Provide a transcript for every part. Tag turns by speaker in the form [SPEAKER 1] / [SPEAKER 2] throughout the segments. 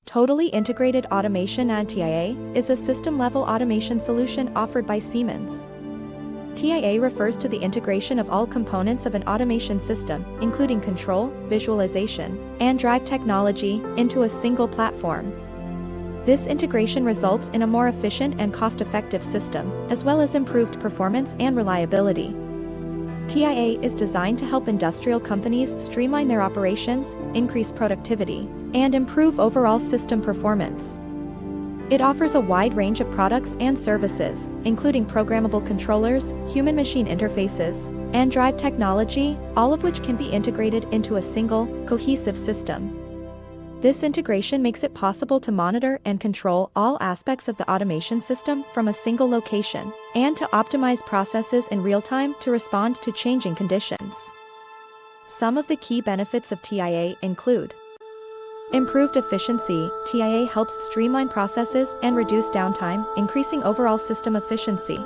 [SPEAKER 1] Totally Integrated Automation and TIA is a system-level automation solution offered by Siemens. TIA refers to the integration of all components of an automation system, including control, visualization, and drive technology, into a single platform. This integration results in a more efficient and cost-effective system, as well as improved performance and reliability. TIA is designed to help industrial companies streamline their operations, increase productivity, and improve overall system performance. It offers a wide range of products and services, including programmable controllers, human-machine interfaces, and drive technology, all of which can be integrated into a single, cohesive system. This integration makes it possible to monitor and control all aspects of the automation system from a single location, and to optimize processes in real time to respond to changing conditions. Some of the key benefits of TIA include: improved efficiency. TIA helps streamline processes and reduce downtime, increasing overall system efficiency.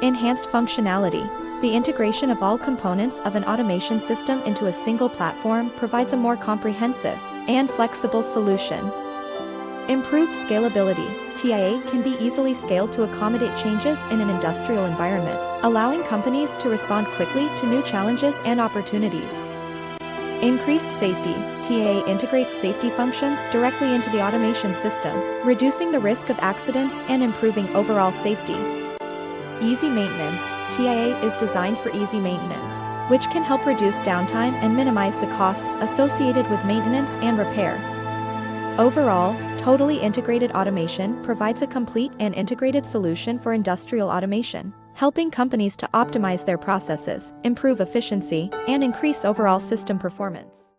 [SPEAKER 1] Enhanced functionality. The integration of all components of an automation system into a single platform provides a more comprehensive and flexible solution. Improved scalability. TIA can be easily scaled to accommodate changes in an industrial environment, allowing companies to respond quickly to new challenges and opportunities. Increased safety. TIA integrates safety functions directly into the automation system, reducing the risk of accidents and improving overall safety. Easy maintenance. TIA is designed for easy maintenance, which can help reduce downtime and minimize the costs associated with maintenance and repair. Overall, Totally Integrated Automation provides a complete and integrated solution for industrial automation, helping companies to optimize their processes, improve efficiency, and increase overall system performance.